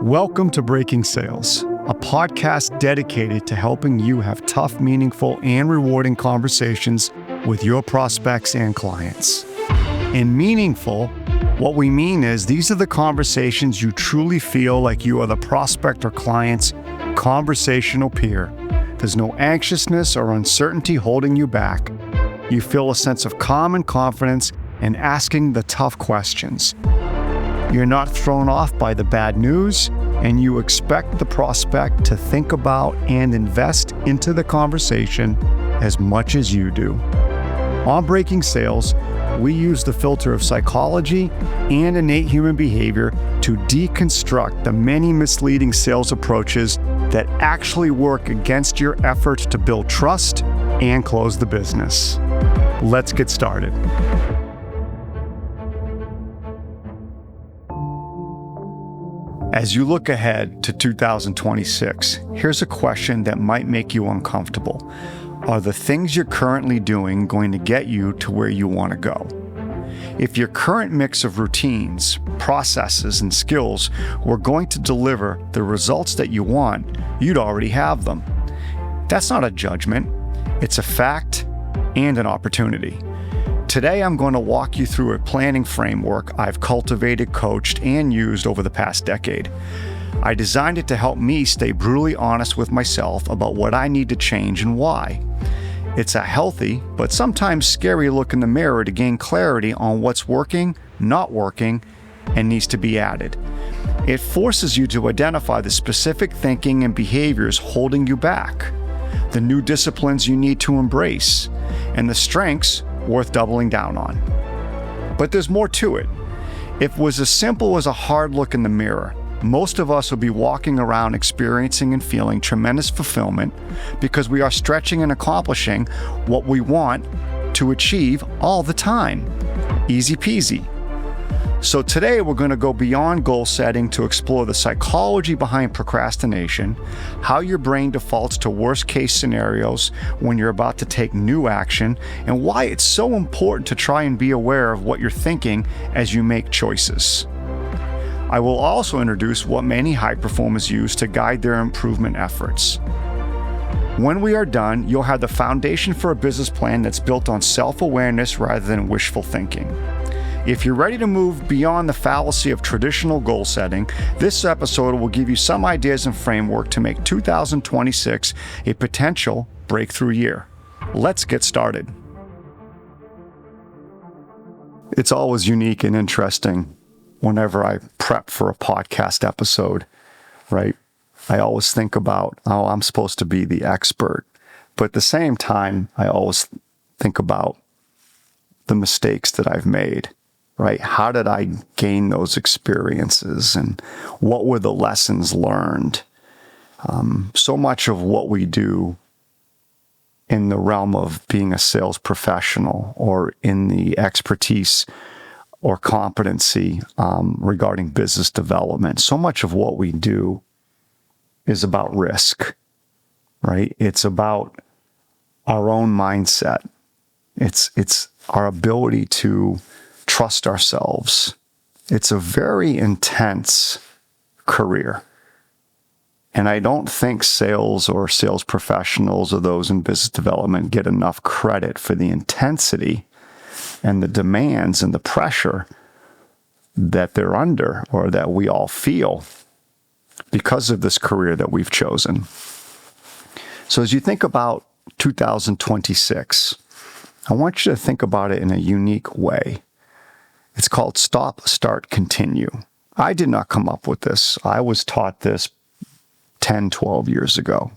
Welcome to Breaking Sales, a podcast dedicated to helping you have tough, meaningful, and rewarding conversations with your prospects and clients. In meaningful, what we mean is these are the conversations you truly feel like you are the prospect or client's conversational peer. There's no anxiousness or uncertainty holding you back. You feel a sense of calm and confidence in asking the tough questions. You're not thrown off by the bad news, and you expect the prospect to think about and invest into the conversation as much as you do. On Breaking Sales, we use the filter of psychology and innate human behavior to deconstruct the many misleading sales approaches that actually work against your efforts to build trust and close the business. Let's get started. As you look ahead to 2026, here's a question that might make you uncomfortable. Are the things you're currently doing going to get you to where you want to go? If your current mix of routines, processes, and skills were going to deliver the results that you want, you'd already have them. That's not a judgment. It's a fact and an opportunity. Today, I'm going to walk you through a planning framework I've cultivated, coached, and used over the past decade. I designed it to help me stay brutally honest with myself about what I need to change and why. It's a healthy, but sometimes scary look in the mirror to gain clarity on what's working, not working, and needs to be added. It forces you to identify the specific thinking and behaviors holding you back, the new disciplines you need to embrace, and the strengths worth doubling down on. But there's more to it. If it was as simple as a hard look in the mirror, most of us would be walking around experiencing and feeling tremendous fulfillment because we are stretching and accomplishing what we want to achieve all the time. Easy peasy. So today we're going to go beyond goal setting to explore the psychology behind procrastination, how your brain defaults to worst case scenarios when you're about to take new action, and why it's so important to try and be aware of what you're thinking as you make choices. I will also introduce what many high performers use to guide their improvement efforts. When we are done, you'll have the foundation for a business plan that's built on self-awareness rather than wishful thinking. If you're ready to move beyond the fallacy of traditional goal setting, this episode will give you some ideas and framework to make 2026 a potential breakthrough year. Let's get started. It's always unique and interesting whenever I prep for a podcast episode, right? I always think about, I'm supposed to be the expert. But at the same time, I always think about the mistakes that I've made. Right? How did I gain those experiences and what were the lessons learned? So much of what we do in the realm of being a sales professional or in the expertise or competency regarding business development, so much of what we do is about risk, right? It's about our own mindset. It's our ability to trust ourselves. It's a very intense career. And I don't think sales or sales professionals or those in business development get enough credit for the intensity and the demands and the pressure that they're under or that we all feel because of this career that we've chosen. So as you think about 2026, I want you to think about it in a unique way. It's called Stop, Start, Continue. I did not come up with this. I was taught this 10, 12 years ago.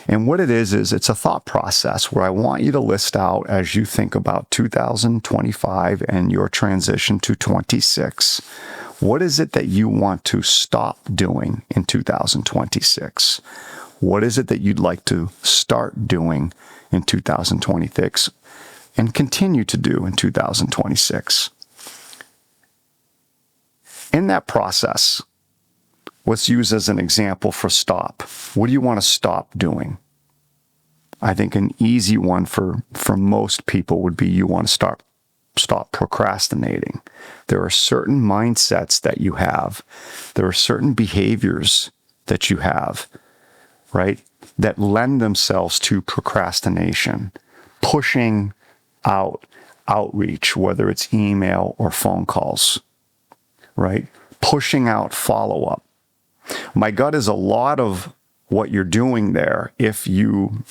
And what it is it's a thought process where I want you to list out as you think about 2025 and your transition to 26. What is it that you want to stop doing in 2026? What is it that you'd like to start doing in 2026? And continue to do in 2026. In that process, let's use as an example for stop. What do you want to stop doing? I think an easy one for most people would be you want to start stop procrastinating. There are certain mindsets that you have. There are certain behaviors that you have, right, that lend themselves to procrastination, pushing out outreach, whether it's email or phone calls, right? Pushing out follow-up. My gut is a lot of what you're doing there, if you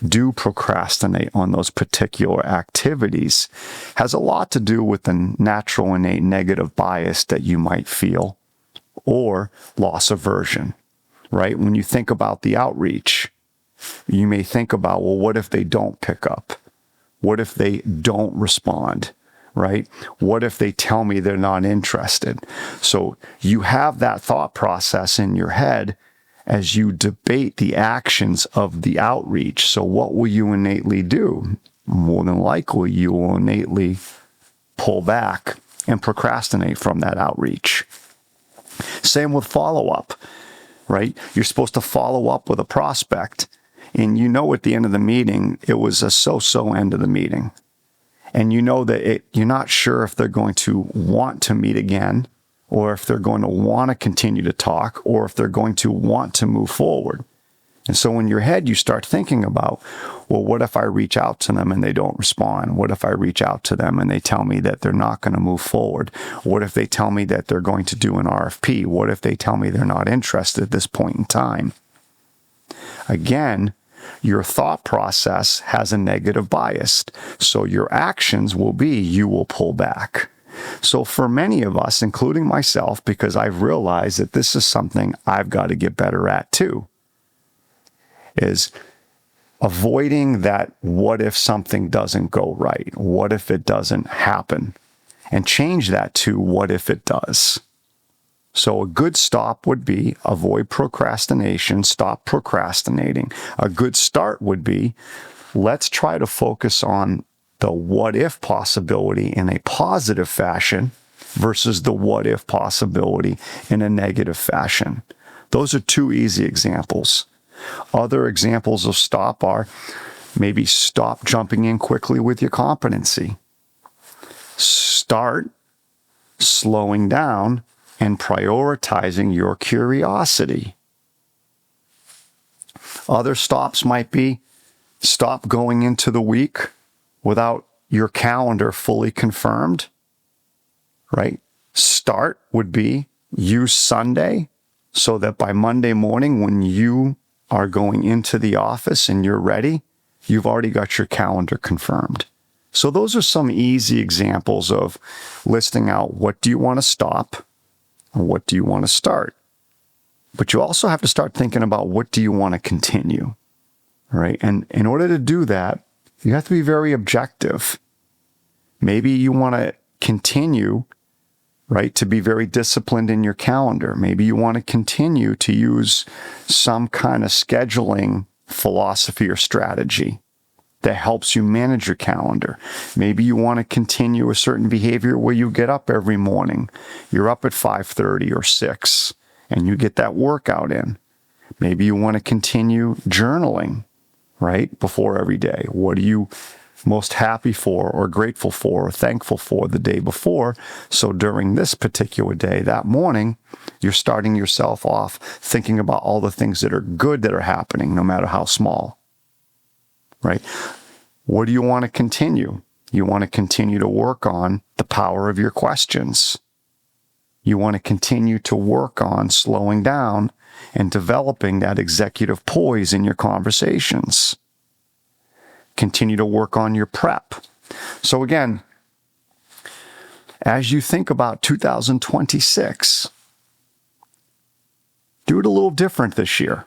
do procrastinate on those particular activities, has a lot to do with the natural innate negative bias that you might feel, or loss aversion, right? When you think about the outreach, you may think about, well, what if they don't pick up? What if they don't respond, right? What if they tell me they're not interested? So you have that thought process in your head as you debate the actions of the outreach. So what will you innately do? More than likely, you will innately pull back and procrastinate from that outreach. Same with follow-up, right? You're supposed to follow up with a prospect, and you know at the end of the meeting, it was a so-so end of the meeting. And you know that you're not sure if they're going to want to meet again, or if they're going to want to continue to talk, or if they're going to want to move forward. And so in your head, you start thinking about, well, what if I reach out to them and they don't respond? What if I reach out to them and they tell me that they're not going to move forward? What if they tell me that they're going to do an RFP? What if they tell me they're not interested at this point in time? Again, your thought process has a negative bias. So your actions will be, you will pull back. So for many of us, including myself, because I've realized that this is something I've got to get better at too, is avoiding that what if something doesn't go right? What if it doesn't happen? And change that to what if it does? So a good stop would be avoid procrastination, stop procrastinating. A good start would be, let's try to focus on the what if possibility in a positive fashion versus the what if possibility in a negative fashion. Those are two easy examples. Other examples of stop are maybe stop jumping in quickly with your competency. Start slowing down and prioritizing your curiosity. Other stops might be stop going into the week without your calendar fully confirmed, right? Start would be use Sunday so that by Monday morning when you are going into the office and you're ready, you've already got your calendar confirmed. So those are some easy examples of listing out what do you want to stop and what do you want to start. But you also have to start thinking about what do you want to continue, right? And in order to do that, you have to be very objective. Maybe you want to continue, right, to be very disciplined in your calendar. Maybe you want to continue to use some kind of scheduling philosophy or strategy that helps you manage your calendar. Maybe you want to continue a certain behavior where you get up every morning. You're up at 5:30 or 6 and you get that workout in. Maybe you want to continue journaling, right, before every day. What are you most happy for or grateful for or thankful for the day before? So during this particular day, that morning, you're starting yourself off thinking about all the things that are good that are happening, no matter how small, right? What do you want to continue? You want to continue to work on the power of your questions. You want to continue to work on slowing down and developing that executive poise in your conversations. Continue to work on your prep. So again, as you think about 2026, do it a little different this year.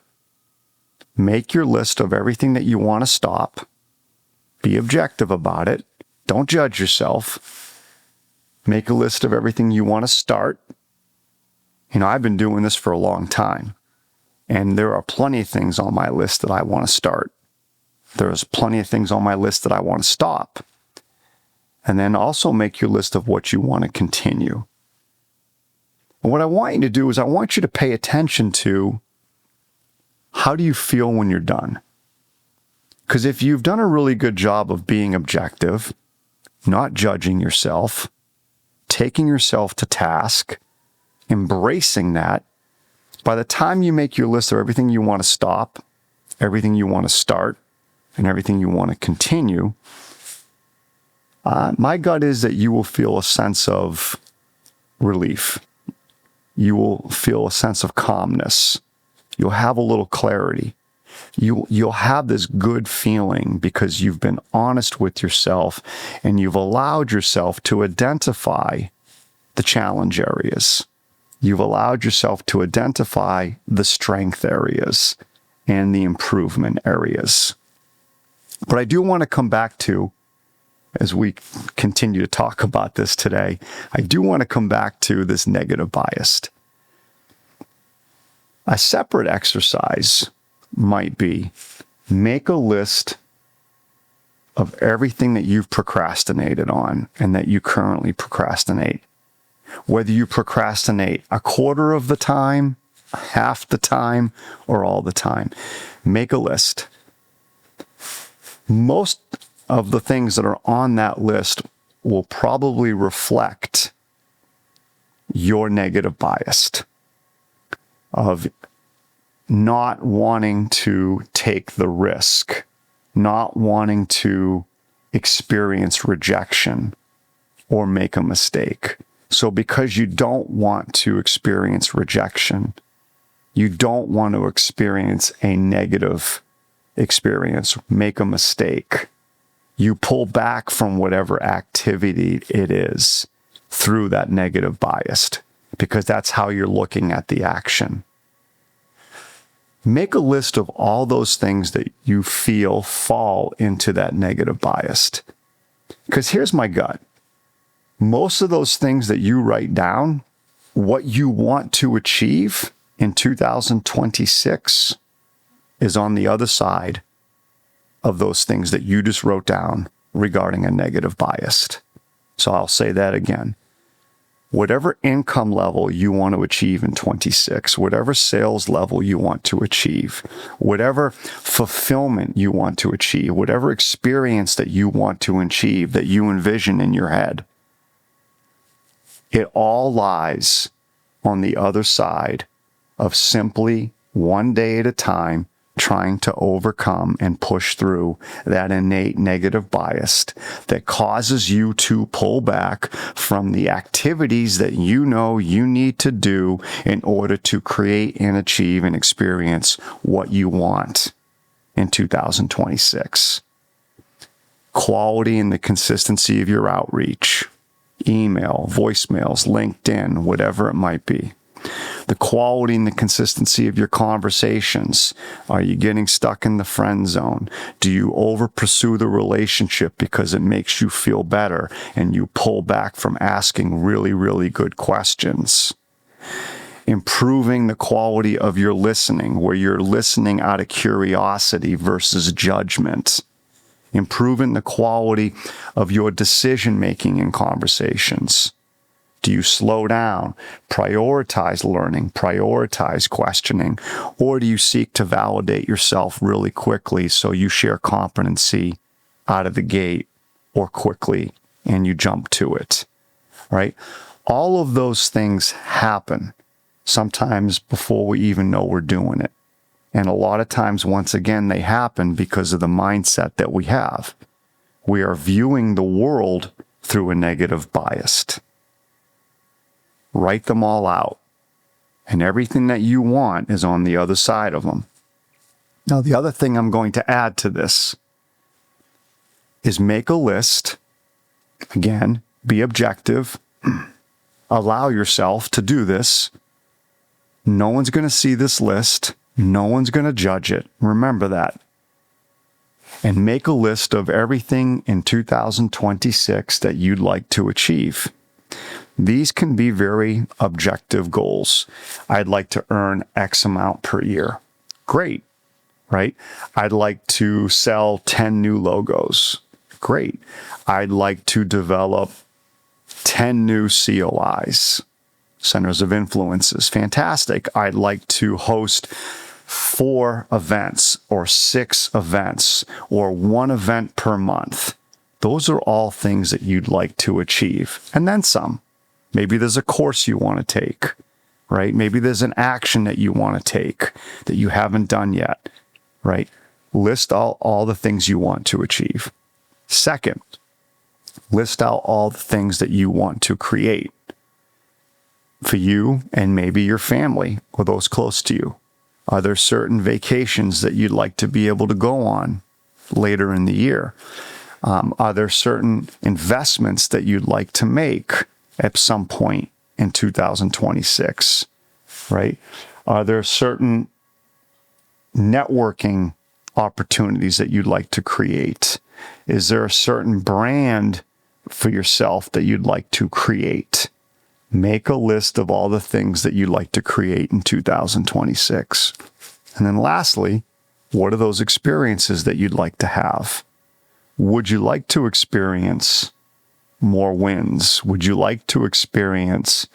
Make your list of everything that you want to stop. Be objective about it. Don't judge yourself. Make a list of everything you want to start. You know, I've been doing this for a long time, and there are plenty of things on my list that I want to start. There's plenty of things on my list that I want to stop. And then also make your list of what you want to continue. And what I want you to do is I want you to pay attention to how do you feel when you're done? Because if you've done a really good job of being objective, not judging yourself, taking yourself to task, embracing that. By the time you make your list of everything you want to stop, everything you want to start, and everything you want to continue, my gut is that you will feel a sense of relief. You will feel a sense of calmness. You'll have a little clarity. You'll have this good feeling because you've been honest with yourself and you've allowed yourself to identify the challenge areas. You've allowed yourself to identify the strength areas and the improvement areas. But I do want to come back to, as we continue to talk about this today, I do want to come back to this negative bias. A separate exercise might be make a list of everything that you've procrastinated on and that you currently procrastinate. Whether you procrastinate a quarter of the time, half the time, or all the time, make a list. Most of the things that are on that list will probably reflect your negative bias of not wanting to take the risk, not wanting to experience rejection or make a mistake. So because you don't want to experience rejection, you don't want to experience a negative experience, make a mistake, you pull back from whatever activity it is through that negative bias, because that's how you're looking at the action. Make a list of all those things that you feel fall into that negative bias. Because here's my gut. Most of those things that you write down, what you want to achieve in 2026 is on the other side of those things that you just wrote down regarding a negative bias. So I'll say that again. Whatever income level you want to achieve in 26, whatever sales level you want to achieve, whatever fulfillment you want to achieve, whatever experience that you want to achieve that you envision in your head, it all lies on the other side of simply one day at a time trying to overcome and push through that innate negative bias that causes you to pull back from the activities that you know you need to do in order to create and achieve and experience what you want in 2026. Quality and the consistency of your outreach, email, voicemails, LinkedIn, whatever it might be. The quality and the consistency of your conversations. Are you getting stuck in the friend zone? Do you over pursue the relationship because it makes you feel better and you pull back from asking really, really good questions? Improving the quality of your listening, where you're listening out of curiosity versus judgment. Improving the quality of your decision-making in conversations. Do you slow down, prioritize learning, prioritize questioning, or do you seek to validate yourself really quickly so you share competency out of the gate or quickly and you jump to it, right? All of those things happen sometimes before we even know we're doing it. And a lot of times, once again, they happen because of the mindset that we have. We are viewing the world through a negative bias. Write them all out. And everything that you want is on the other side of them. Now, the other thing I'm going to add to this is make a list. Again, be objective. Allow yourself to do this. No one's going to see this list. No one's going to judge it. Remember that. And make a list of everything in 2026 that you'd like to achieve. These can be very objective goals. I'd like to earn X amount per year. Great, right? I'd like to sell 10 new logos. Great. I'd like to develop 10 new COIs, Centers of Influences. Fantastic. I'd like to host 4 events or 6 events or 1 event per month. Those are all things that you'd like to achieve, and then some. Maybe there's a course you want to take, right? Maybe there's an action that you want to take that you haven't done yet, right? List all the things you want to achieve. Second, list out all the things that you want to create for you and maybe your family or those close to you. Are there certain vacations that you'd like to be able to go on later in the year? Are there certain investments that you'd like to make at some point in 2026, right? Are there certain networking opportunities that you'd like to create? Is there a certain brand for yourself that you'd like to create? Make a list of all the things that you'd like to create in 2026. And then lastly, what are those experiences that you'd like to have? Would you like to experience more wins? Would you like to experience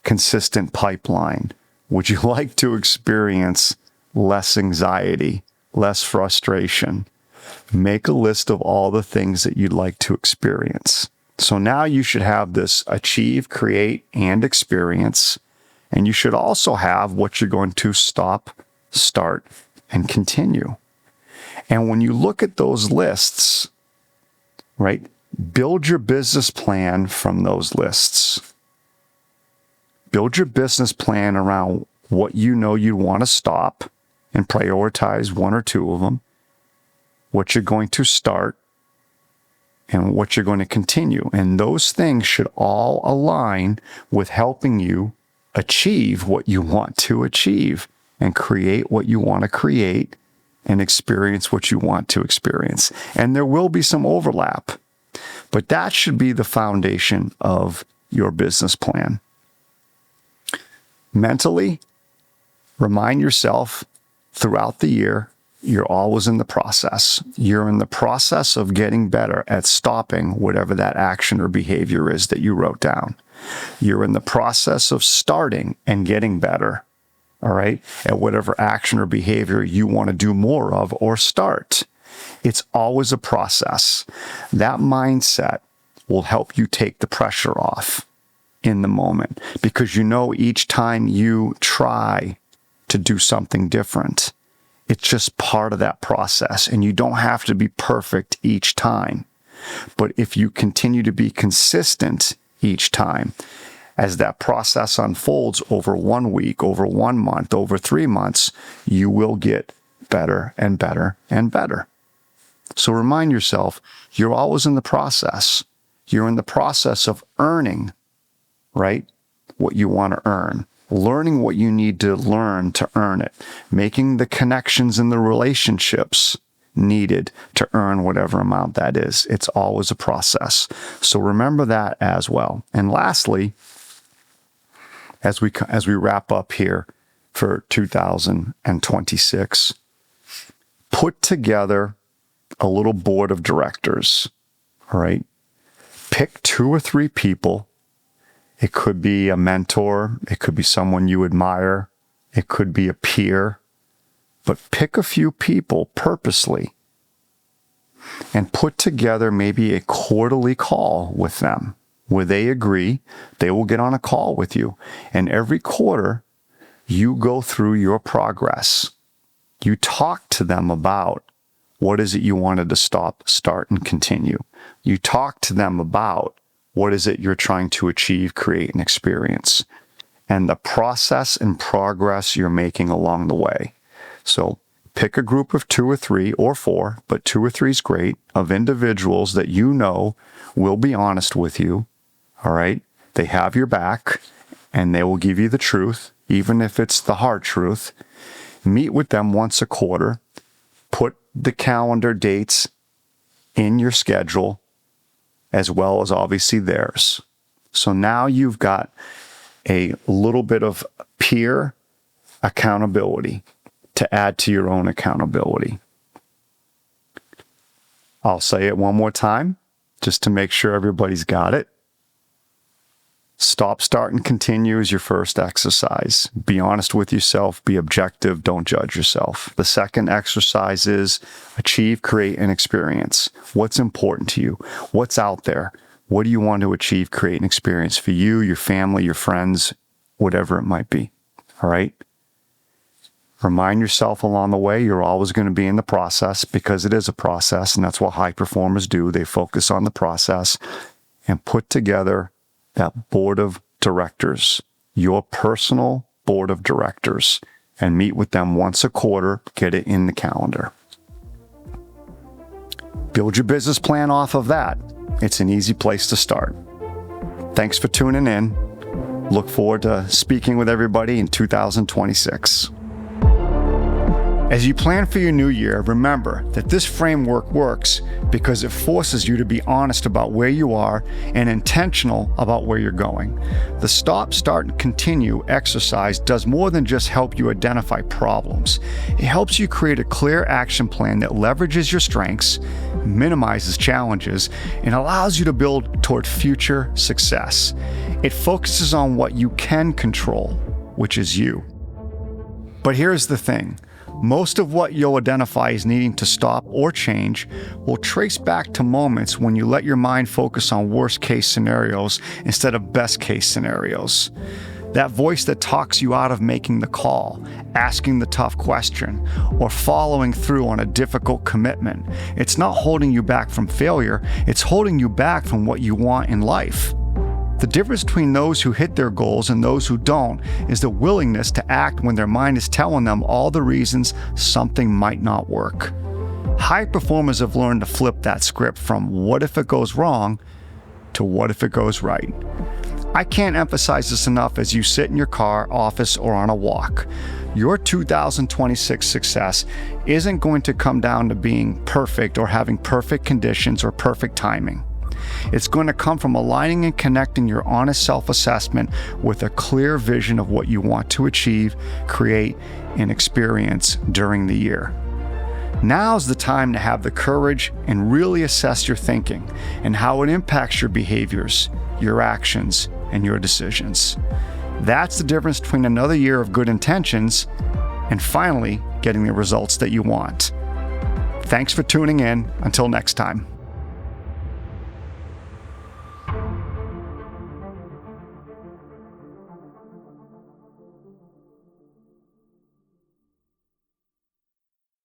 consistent pipeline? Would you like to experience less anxiety, less frustration? Make a list of all the things that you'd like to experience. So now you should have this achieve, create, and experience. And you should also have what you're going to stop, start, and continue. And when you look at those lists, right, build your business plan from those lists. Build your business plan around what you know you want to stop and prioritize one or two of them, what you're going to start, and what you're going to continue. And those things should all align with helping you achieve what you want to achieve and create what you want to create and experience what you want to experience. And there will be some overlap, but that should be the foundation of your business plan. Mentally, remind yourself throughout the year, you're always in the process. You're in the process of getting better at stopping whatever that action or behavior is that you wrote down. You're in the process of starting and getting better, all right, at whatever action or behavior you want to do more of or start. It's always a process. That mindset will help you take the pressure off in the moment, because you know each time you try to do something different, it's just part of that process, and you don't have to be perfect each time. But if you continue to be consistent each time, as that process unfolds over 1 week, over 1 month, over 3 months, you will get better and better and better. So remind yourself, you're always in the process. You're in the process of earning, right, what you want to earn. Learning what you need to learn to earn it, making the connections and the relationships needed to earn whatever amount that is. It's always a process. So remember that as well. And lastly, as we wrap up here for 2026, put together a little board of directors, all right? Pick 2 or 3 people. It could be a mentor. It could be someone you admire. It could be a peer. But pick a few people purposely and put together maybe a quarterly call with them where they agree they will get on a call with you. And every quarter, you go through your progress. You talk to them about what is it you wanted to stop, start, and continue. You talk to them about what is it you're trying to achieve, create, and experience, and the process and progress you're making along the way. So pick a group of 2 or 3 or 4, but 2 or 3 is great, of individuals that you know will be honest with you, all right? They have your back, and they will give you the truth, even if it's the hard truth. Meet with them once a quarter. Put the calendar dates in your schedule, as well as obviously theirs. So now you've got a little bit of peer accountability to add to your own accountability. I'll say it one more time, just to make sure everybody's got it. Stop, start, and continue is your first exercise. Be honest with yourself. Be objective. Don't judge yourself. The second exercise is achieve, create, and experience. What's important to you? What's out there? What do you want to achieve, create, and experience for you, your family, your friends, whatever it might be? All right? Remind yourself along the way you're always going to be in the process, because it is a process, and that's what high performers do. They focus on the process and put together that board of directors, your personal board of directors, and meet with them once a quarter. Get it in the calendar. Build your business plan off of that. It's an easy place to start. Thanks for tuning in. Look forward to speaking with everybody in 2026. As you plan for your new year, remember that this framework works because it forces you to be honest about where you are and intentional about where you're going. The stop, start, and continue exercise does more than just help you identify problems. It helps you create a clear action plan that leverages your strengths, minimizes challenges, and allows you to build toward future success. It focuses on what you can control, which is you. But here's the thing. Most of what you'll identify as needing to stop or change will trace back to moments when you let your mind focus on worst-case scenarios instead of best-case scenarios. That voice that talks you out of making the call, asking the tough question, or following through on a difficult commitment. It's not holding you back from failure, it's holding you back from what you want in life. The difference between those who hit their goals and those who don't is the willingness to act when their mind is telling them all the reasons something might not work. High performers have learned to flip that script from what if it goes wrong to what if it goes right. I can't emphasize this enough as you sit in your car, office, or on a walk. Your 2026 success isn't going to come down to being perfect or having perfect conditions or perfect timing. It's going to come from aligning and connecting your honest self-assessment with a clear vision of what you want to achieve, create, and experience during the year. Now's the time to have the courage and really assess your thinking and how it impacts your behaviors, your actions, and your decisions. That's the difference between another year of good intentions and finally getting the results that you want. Thanks for tuning in. Until next time.